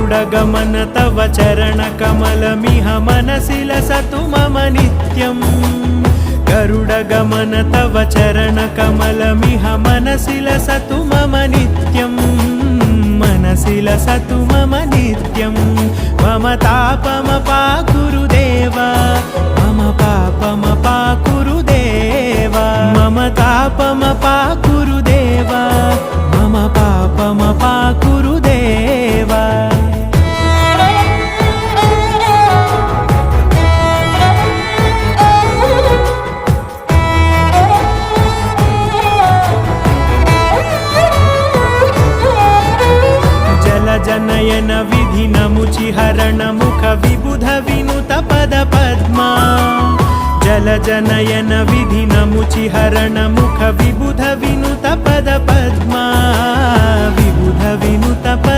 गरुडगमन तव चरणकमलमिह मनसि लसतु मम नित्यम् गरुडगमन तव चरणकमलमिह मनसि लसतु मम नित्यम् मनसि लसतु मम नित्यम् मम तापमपाकुरु देव मम पापमपाकुरु देव मम तापमपाकुरु देव मम पापमपाकुरु देव जनयन विधिनमुचिहरण मुख विबुध विनुत पद पद्मा जल जनयन विधिनमुचिहरण मुख विबुध विनुत पद पद्मा विबुध विनुत